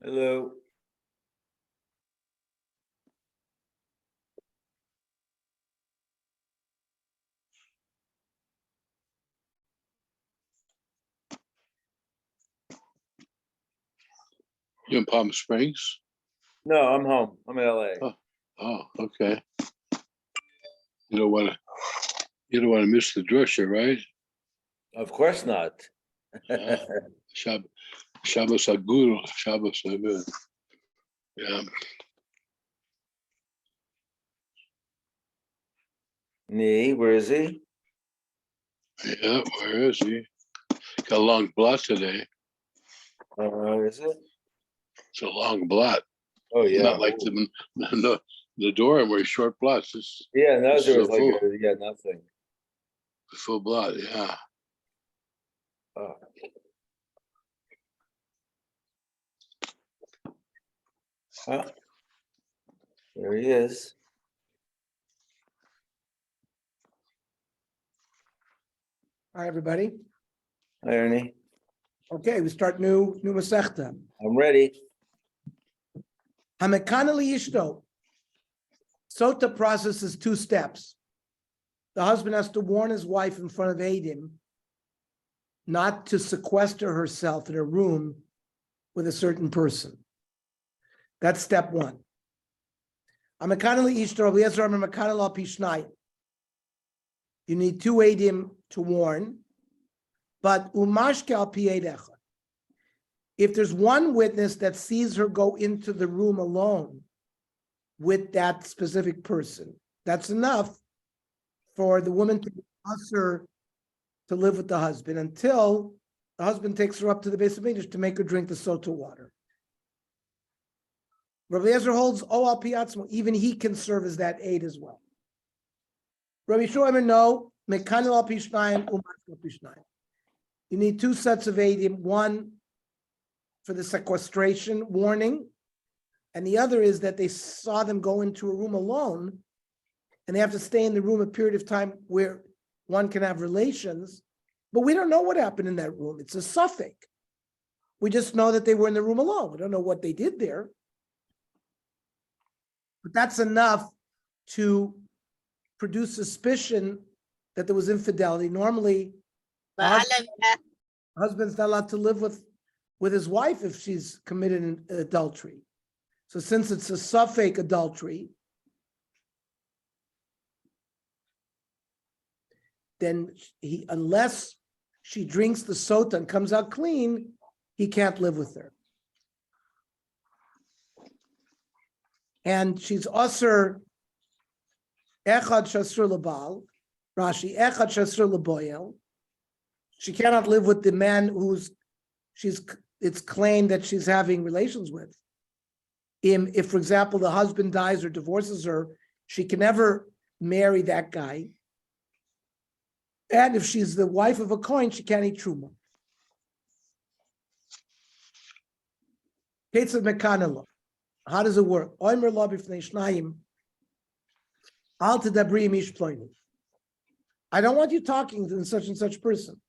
Hello. You in Palm Springs? No, I'm home. I'm in LA. Oh, okay. You don't want to miss the drusha, right? Of course not. Shabbos Agul, Shabbos Agul. Yeah. Nee, where is he? Yeah, where is he? Got a long blot today. Is it? It's a long blot. Oh yeah. Not like the door where short blots. Yeah, no, This there is was like nothing. a full blot, yeah. Oh. Huh? There he is. Hi, everybody. Hi, Ernie. Okay, we start new Masechta. I'm ready. Hamekanali Ishto. Sota process is 2 steps. The husband has to warn his wife in front of Eidim not to sequester herself in a room with a certain person. That's step 1. Hamekanali Ishto, Eliezer Amar Mekanal al Pi Shnai. You need 2 Eidim to warn, but umashke al pi eid echad. If there's one witness that sees her go into the room alone with that specific person, that's enough for the woman to ask her to live with the husband until the husband takes her up to the base of English to make her drink the sota water. Rabbi Eliezer holds o al pi atzmo, even he can serve as that aid as well. Rabbi Shlomo no, mekanel al pi shnayim, u'mashke al pi shnayim. You need 2 sets of aidim, one for the sequestration warning, and the other is that they saw them go into a room alone, and they have to stay in the room a period of time where one can have relations, but we don't know what happened in that room. It's a suffix. We just know that they were in the room alone. We don't know what they did there. But that's enough to produce suspicion that there was infidelity. Normally, husband's not allowed to live with his wife if she's committed an adultery. So since it's a suffix adultery, then unless she drinks the sota and comes out clean, he can't live with her. And she's usher echad shasur lebal, Rashi echad shasur leboyel. She cannot live with the man it's claimed that she's having relations with. If, for example, the husband dies or divorces her, she can never marry that guy. And if she's the wife of a Kohen, she can't eat truma. Ketz of Mekanelo. How does it work? Oimer lo b'fnei shnayim. Al tedabri im ish ploini. I don't want you talking to such and such person.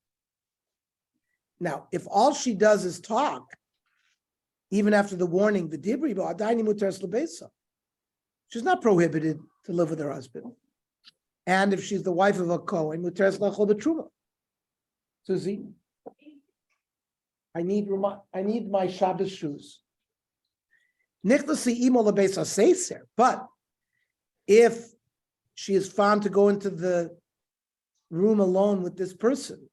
Now, if all she does is talk, even after the warning, the dibri ba'adaini muteres lebesa, she's not prohibited to live with her husband. And if she's the wife of a Kohen, muteres lachol b'truma. Susie, I need my Shabbos shoes. Nichlasi imo lebesa seiser. But if she is found to go into the room alone with this person,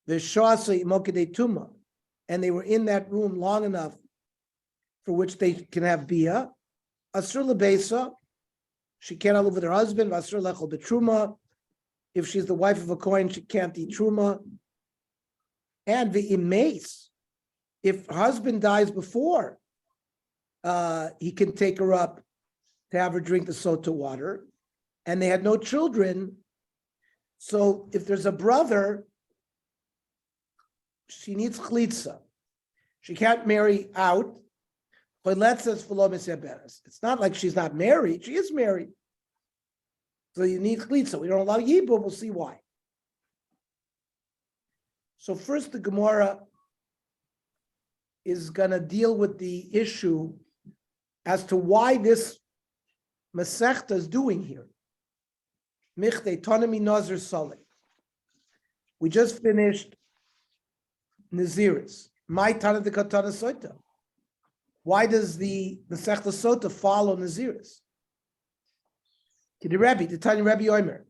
and they were in that room long enough for which they can have bia, asur lebesa, she cannot live with her husband. Asur lechol betruma, if she's the wife of a Kohen, she can't eat truma. And the imes, if her husband dies before, he can take her up to have her drink the sota water, and they had no children. So if there's a brother, she needs chlitza. She can't marry out. It's not like she's not married. She is married. So you need chlitza. We don't allow yibum. We'll see why. So first the Gemara is going to deal with the issue as to why this Masechta is doing here. Michte Tonami Nazir Saleh. We just finished Naziris. My Tana de Katana Sotah. Why does the Masechta Sotah follow Naziris? To the Rebbe, the Tanya Rebbe Omer.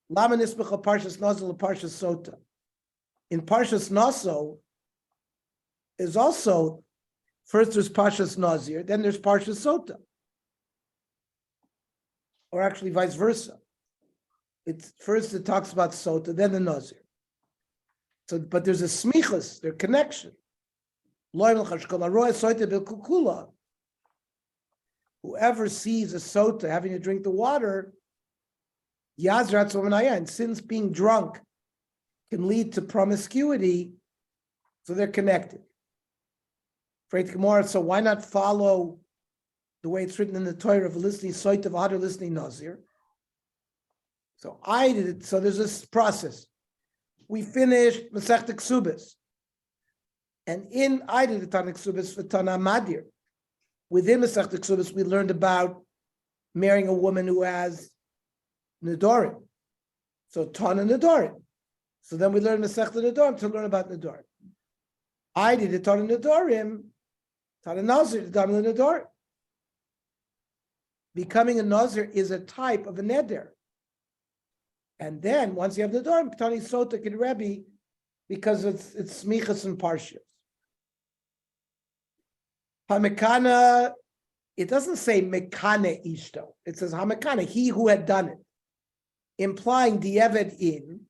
Lama Nisbecha Parshas Naso Parshas Sotah. In Parshas Naso is also, first there's Parshas Nazir, then there's Parshas Sotah. Or actually vice versa. It's first it talks about Sotah, then the Nazir. So, but there's a smichas, their connection. Whoever sees a Sotah having to drink the water, and since being drunk can lead to promiscuity, so they're connected. So why not follow the way it's written in the Torah of listening Sotah of other listening Nazir? So I did it. So there's this process. We finished Masechta Ksubas. And I did the Tana Ksubas for Tana Madir. Within Masechta Ksubas, we learned about marrying a woman who has Nedorim. So Tana Nedorim. So then we learned Masechta Nedorim to learn about Nedorim. I did the Tana Nedorim, Tana Nazir, the Tana Nedorim. Becoming a Nazir is a type of a Neder. And then once you have the Nedorim, Tani Sotah can Rebbe, because it's smichas and parshas. Hamekana, it doesn't say mekane ishto. It says hamekana, he who had done it, implying dieved in.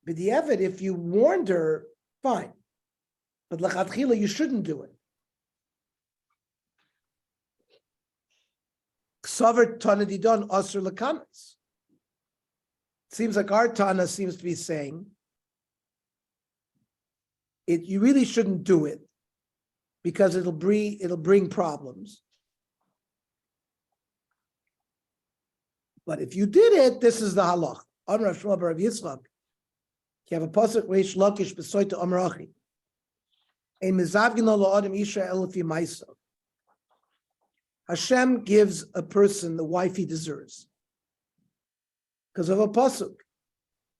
But dieved, if you warned her, fine. But lachatchila, you shouldn't do it. Ksaver tana didon asur lakanas. Seems like our Tana seems to be saying you really shouldn't do it because it'll bring problems. But if you did it, this is the halach. On Rav Shmuel bar Rav Yitzchak, you have a pasuk Reish Lakish b'soita Amrachi. A mizavgin lo adam isha elif yimaisa. Hashem gives a person the wife he deserves. Because of a pasuk,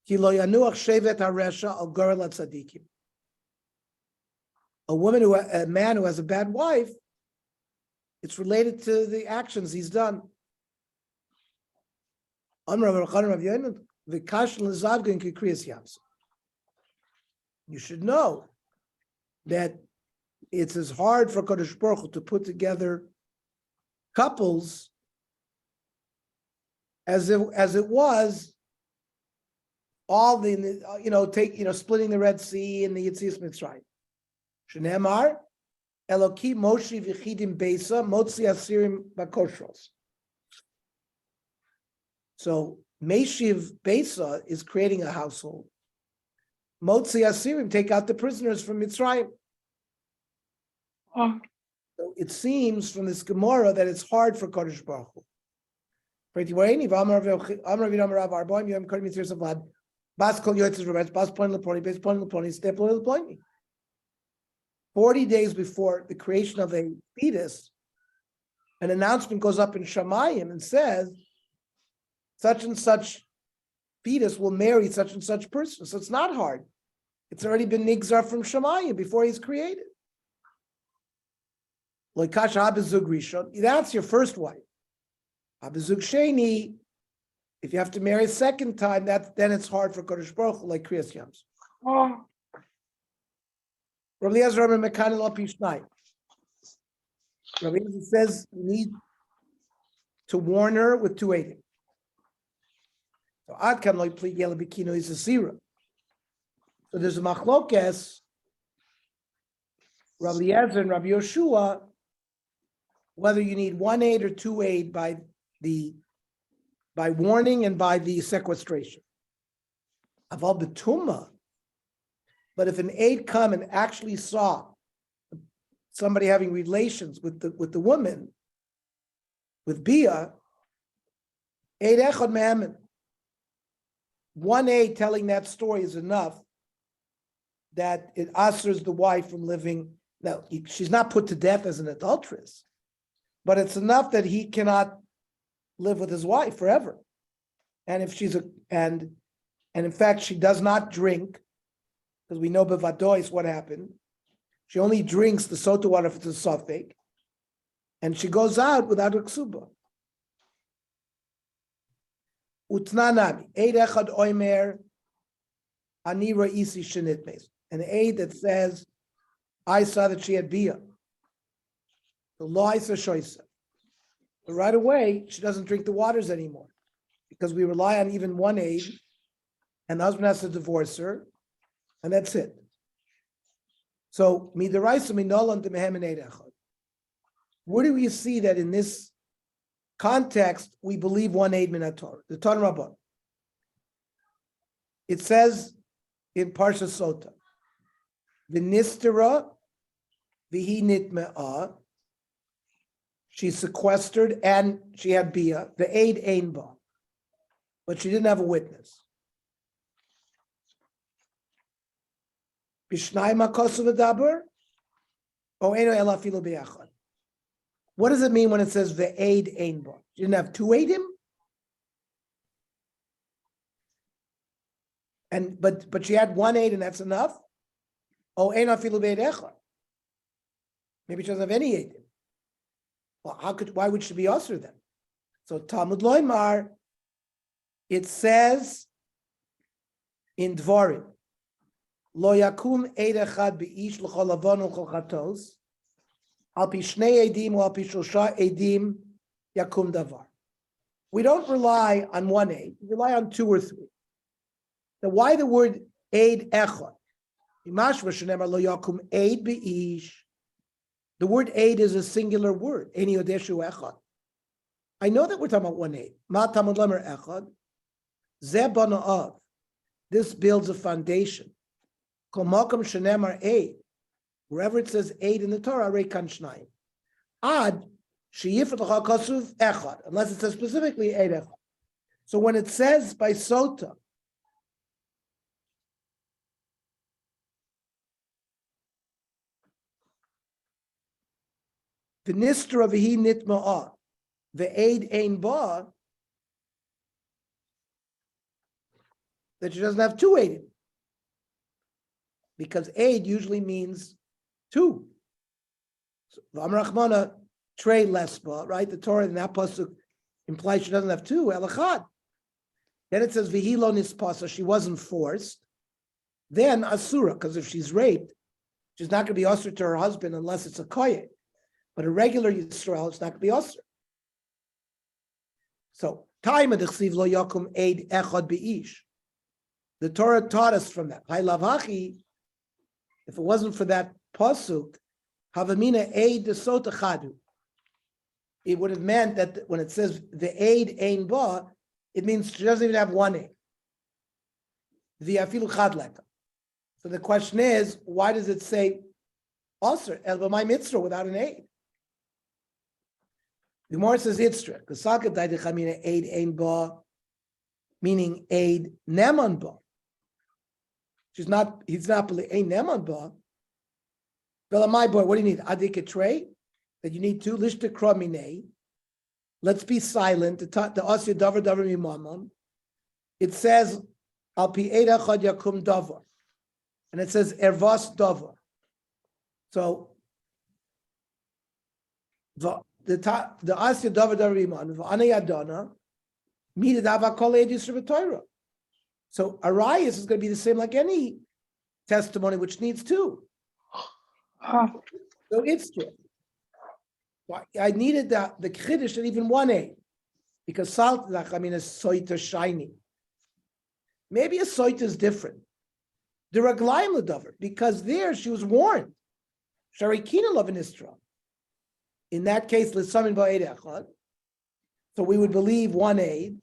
Ki lo yanuach shevet haresha al gorel tzadikim. A man who has a bad wife, it's related to the actions he's done. You should know that it's as hard for Kodesh Baruch Hu to put together couples as it was all the splitting the Red Sea and the Yetzias Mitzrayim. Shneimar Eloki Moshe v'chidim beisa motzi asirim bakoshros. So Meshiv Beisa is creating a household. Motzi asirim, take out the prisoners from Mitzrayim. So it seems from this Gemara that it's hard for Kodesh Baruch Hu. 40 days before the creation of a fetus, an announcement goes up in Shamayim and says, such and such fetus will marry such and such person. So it's not hard. It's already been nigzar from Shamayim before he's created. That's your first wife. Abizug Sheni, if you have to marry a second time, then it's hard for Kodesh Baruch Hu, like Kriyas Yams. Rabbi Eliezer Mekan Lo Pishnai. Rabbi Eliezer says you need to warn her with 280. So Ad Kam Lo Pli Yela Bikino is a zero. So there's a machlokes, Rabbi Eliezer and Rabbi Yoshua, whether you need 1/8 or 2/8 by warning and by the sequestration. Aval betuma. But if an aide come and actually saw somebody having relations with the woman, with Bia, aide echad me'emen. 1 aide telling that story is enough that it answers the wife from living Now, she's not put to death as an adulteress, but it's enough that he cannot live with his wife forever. And if she's and in fact, she does not drink, because we know bevadois what happened. She only drinks the sota water if it's a sofek, and she goes out without a ksuba. Utnanami, eid echad oimer, ani ra'isi shenit meis. An aid that says, I saw that she had bia. The law is a shoisa. But right away, she doesn't drink the waters anymore, because we rely on even one aid, and the husband has to divorce her, and that's it. So, midaraisa minolan demehem and eid echad. Where do we see that in this context we believe one aid min Torah? The Torah Rabbah. It says in Parsha Sotah, "V'nistera v'hi nitme'ah." She's sequestered and she had bia. The aid ein ba, but she didn't have a witness. Bishnai makosu v'daber, o eno ela filu b'yachad. What does it mean when it says the aid ein ba? You didn't have two aidim? And but she had one aid and that's enough? Oh, eno filu b'yachad. Maybe she doesn't have any aidim. Well, why would she be usher then? So Talmud Loimar, it says in Dvarim, Lo yakum eid echad b'ish l'chol avon u'chol chatos, al pi shnei edim or al pi shosha edim yakum davar. We don't rely on one aid, we rely on two or three. Now why the word aid echad? Imashva shenemar lo yakum eid b'ish. The word aid is a singular word. Eni odeshu echad. I know that we're talking about one aid. Ma tamud lemer echad. Zeh bana'av. This builds a foundation. Kol makom shenemar aid. Wherever it says aid in the Torah, rei kan shnayim. Ad sheyifet l'cha kasuv echad. Unless it says specifically aid echad. So when it says by Sotah, V'nistra v'hi nitma'ah, v'aid ein ba, that she doesn't have two aidim. Because aid usually means two. V'amar Rachmana, trei lesba, right? The Torah in that pasuk implies she doesn't have two, elachad. Then it says v'hi lo nispasa, she wasn't forced. Then asura, because if she's raped, she's not going to be usher to her husband unless it's a koyet. But a regular Yisrael, it's not going to be usher. So, time of the chsiv lo yakum aid echad beish. The Torah taught us from that. Hai lavachi, if it wasn't for that pasuk, havamina aid de sotah chadu. It would have meant that when it says the aid ein ba, it means she doesn't even have one aid. The afilu chad leka. So the question is, why does it say usher el b'may mitzvah without an aid? The Gemara says Itzra, because Sakat Daidichamina aid ein ba, meaning aid neman ba. He's not aid neman ba. But my boy, what do you need? Adik tray? That you need two, lishta kramine. Let's be silent. The asya davar davar mimamon. It says, al pi eid echad yakum davar. And it says ervas davar. So, the asya davar davar iman v'anei adana midad avakol edis Torah. So arayis is going to be the same like any testimony which needs two. So it's true. I needed the chiddush and even one aid because salt is soita shiny. Maybe a soita is different. The raglayim l'davar because there she was warned. Sharikina lavanistra. In that case, l'samin ba'ed echad. So we would believe one aid.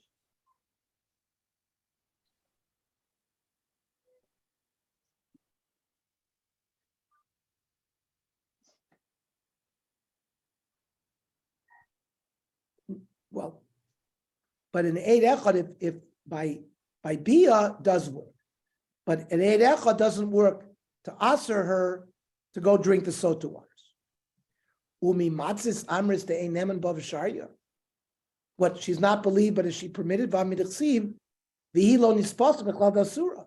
Well, but an aid echad, if by bia does work, but an aid echad doesn't work to answer her to go drink the sota waters. Umi matzis amris de einem bavasharya. What, she's not believed, but is she permitted? V'amidachsiv v'hilo nispas b'chlal dasura.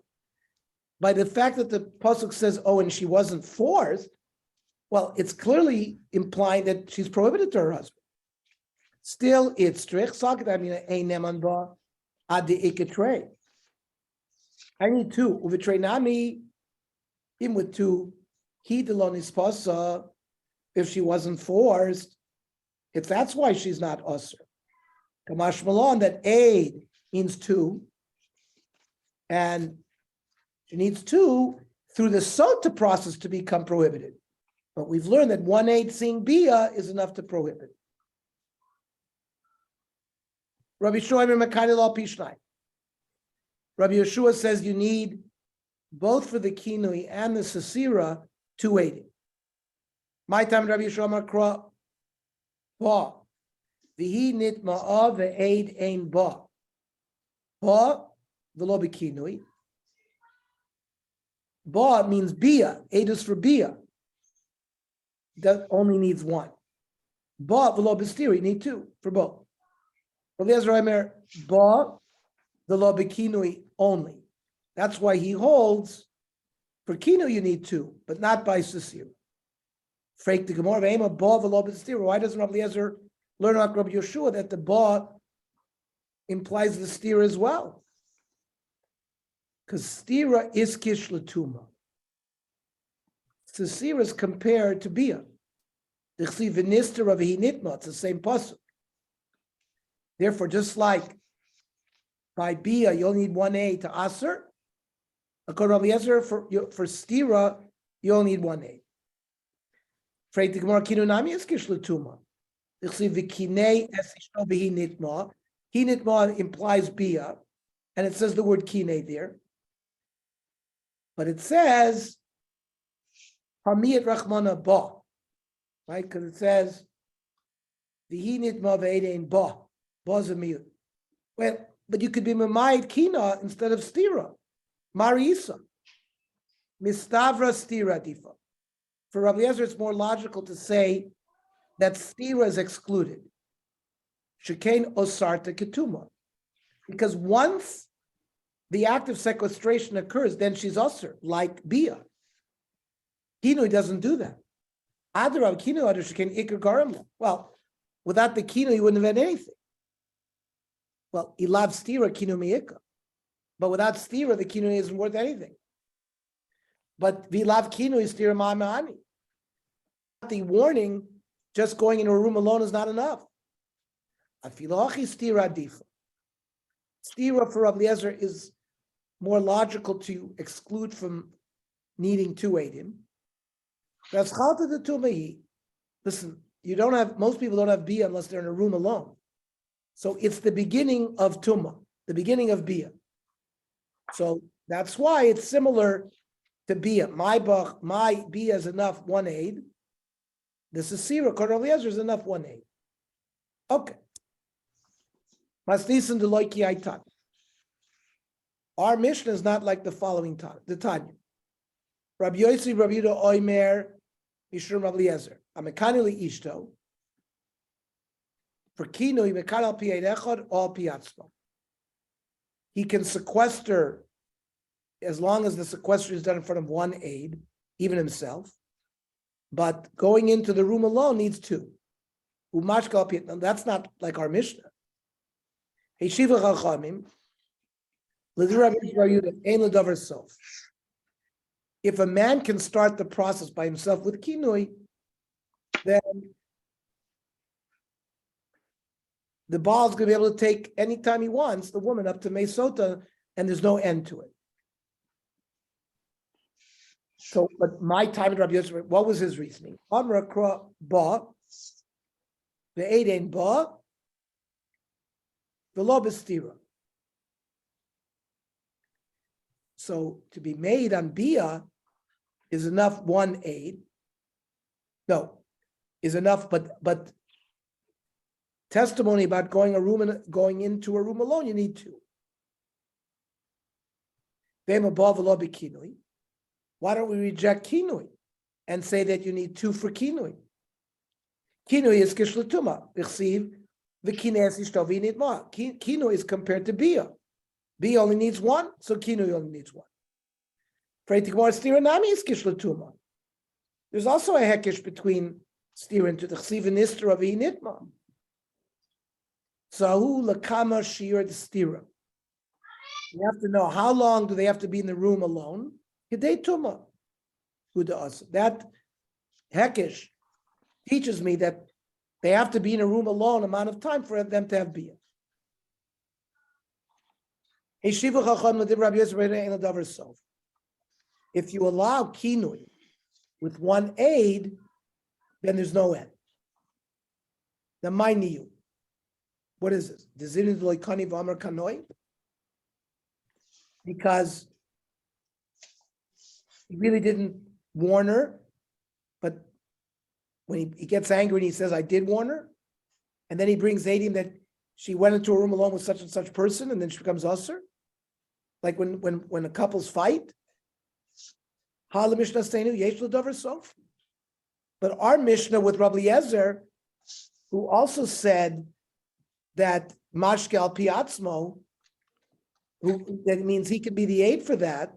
By the fact that the pasuk says, "Oh, and she wasn't forced," well, it's clearly implying that she's prohibited to her husband. Still, it's strict. I need two. Uvitray nami, him with two. He delon ispasa. If she wasn't forced, if that's why she's not usher. Kamash malon, that aid means two, and she needs two through the sota process to become prohibited. But we've learned that 1/8 seeing bia is enough to prohibit. Rabbi Shoimer Makani Law Pishnai. Rabbi Yeshua says you need both for the kinui and the sasira 280. My time Rabbi Yeshua Makra ba vihi nitma'a ve'aid ein ba ba v'lo b'kinui. Ba means bia. Aid is for bia. That only needs one. Ba v'lo b'stiri, you need two for both. Ba the lo b'kinui only. That's why he holds for kinu you need two, but not by sasir. Freik the Gemara v'ema ba v'lo b'stiri. Why doesn't Rabbi Eliezer learn like Rabbi Yeshua that the ba implies the steer as well? Because stira is kish l'tuma. Sasir is compared to bia. It's the same pasuk. Therefore, just like by bia, you'll need 1/8 to aser. According to Rabbi Eliezer, for stira, you'll need 1/8. Freit the Gemara kinu nami is kish l'tuma. He nitma implies bia, and it says the word kine there. But it says hamiyat rachmana ba, right? Because it says the nitma ve'edein ba, ba's a miyut. Well, but you could be mamayit kina instead of stira. Marisa. Mistavra stira difa. For Rabbi Eliezer, it's more logical to say that stira is excluded. Shekain osarta ketuma. Because once the act of sequestration occurs, then she's usher, like bia. Kinui doesn't do that. Adarav kinui adar shekain ikar garam. Well, without the kinui, you wouldn't have had anything. Well, ilav stira kinu mi'ika. But without stira, the kinui isn't worth anything. But vilav kinui stira ma'amani. The warning, just going into a room alone is not enough. Afilachi stira difa. Stira for Rabbi Eliezer is more logical to exclude from needing to aid him. Listen, most people don't have bia unless they're in a room alone. So it's the beginning of Tumah, the beginning of Bia. So that's why it's similar to Bia. My Bia is enough 1/8. This is Sira, according to Eliezer, is enough 1/8. Okay. Masnisan Deloiki Aitan. Our Mishnah is not like the following the Tanya. Rabbi Yossi, Rabbi Yehuda, Oimer, Mishur, Rabbi Eliezer. Amekanili Ishto. For kinu, he can sequester as long as the sequester is done in front of one aid, even himself. But going into the room alone needs two. Now, that's not like our Mishnah. If a man can start the process by himself with kinui, then the Baal is going to be able to take anytime he wants the woman up to Sotah, and there's no end to it. So, but my time in Rabbi Yosef, what was his reasoning? Amra kra ba, ve'edein ba, v'lo b'stira. So to be made on bia is enough 1/8. No, is enough, but testimony about going into a room alone, you need two. Why don't we reject kinui? and say that you need 2 for kinui. Kinui is kishlatuma. V'chsiv v'kines ishto v'nitma. Kinui is compared to bia. Bia only needs 1, so kinui only needs 1. Freitikmar stira nami is kishlatuma. There's also a hekish between stira and to the chsiv and istra v'nitma. Sahu lakama shir the stira. You have to know how long do they have to be in the room alone. Kedei tuma. That hekish teaches me that they have to be in a room alone amount of time for them to have bia. If you allow kinui with 1 aid, then there's no end. The mainiyu. What is this? Because he really didn't warn her, but when he gets angry and he says, I did warn her, and then he brings Adim that she went into a room alone with such and such person, and then she becomes usher. Like when a couples fight. But our Mishnah with Rabbi Eliezer, who also said that mashkel piatzmo, that means he could be the aid for that.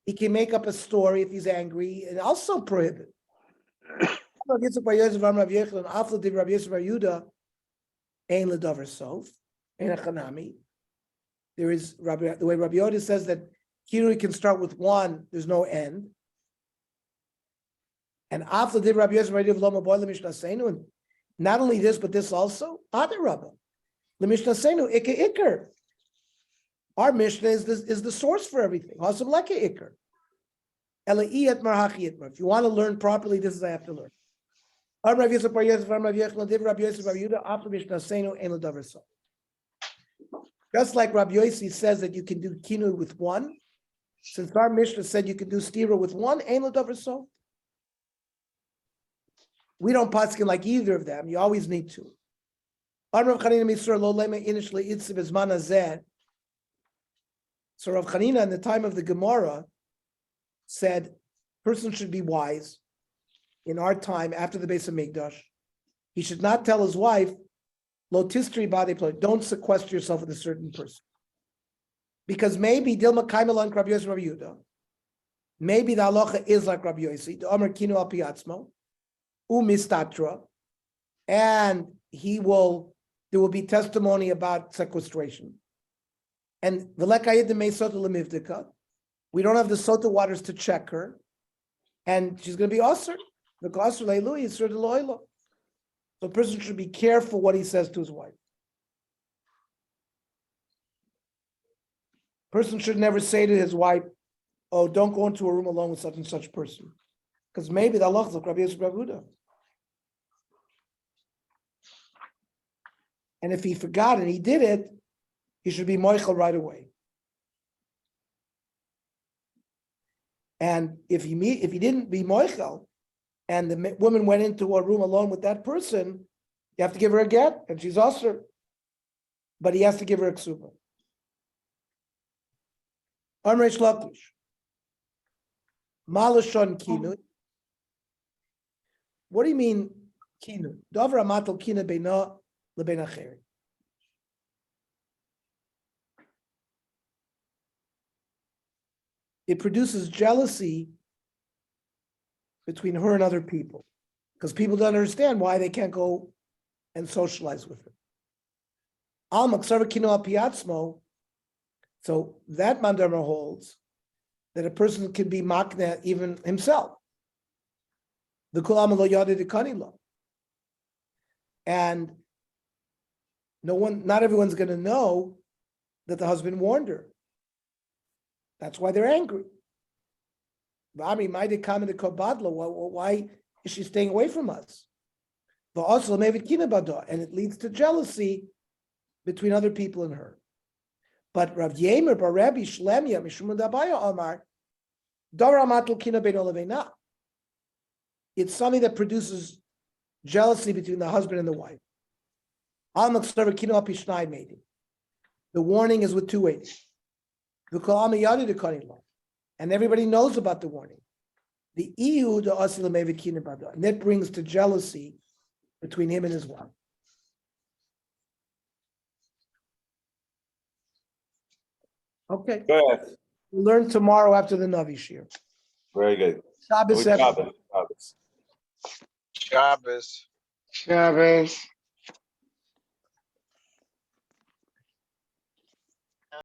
He can make up a story if he's angry and also prohibit. There is the way Rabbi Yoda says that Kirui can start with 1, there's no end. And after the Rabbi Yosef, and not only this, but this also, other Rabbi. The Mishnah Seinu, Ikka. Our Mishnah is the source for everything. If you want to learn properly, this is I have to learn. Just like Rabbi Yossi says that you can do kinu with 1, since our Mishnah said you can do stira with 1, we don't paskin like either of them. You always need 2. So Rav Chanina in the time of the Gemara said, person should be wise in our time after the Beis Hamikdash. He should not tell his wife, lo tistri bade play, don't sequester yourself with a certain person. Because maybe Dilma Kaimelan Rabbi Yossi Rabbi Yehuda, maybe the halacha is like Rabbi Yossi, the Omer Kinu al Piatzmo, Umistatra, and there will be testimony about sequestration. And we don't have the Sotah waters to check her, and she's going to be usher. So a person should be careful what he says to his wife. Person should never say to his wife, "Oh, don't go into a room alone with such and such person," because maybe the Allah is like Rabbi Yosef Rabbi Yehuda. And if he forgot and he did it, he should be moichel right away. And if he didn't be moichel, and the woman went into a room alone with that person, you have to give her a get, and she's usher. But he has to give her a ksuba. Amreish Lakish. Malashon kinu. What do you mean kinu? Davra matal kinu beina lebein acheri. It produces jealousy between her and other people, because people don't understand why they can't go and socialize with her. Al maksar kinu al piatzmo. So that Mandarma holds that a person can be makna even himself. The kulam lo yada de kanila. And not everyone's going to know that the husband warned her. That's why they're angry. Why is she staying away from us? And it leads to jealousy between other people and her. But Rav Yemer bar Rabbi Shlemia Mishum Dabaya Omar Doramatul Kina Bein Olavena. It's something that produces jealousy between the husband and the wife. The warning is with 2 ways. And everybody knows about the warning. The Ihu the Asila Mevikina Bada, and that brings to jealousy between him and his wife. Okay, Go ahead. we'll learn tomorrow after the Navi Shir. Very good. Shabbos, Good everyone. Shabbos. Shabbos. Shabbos.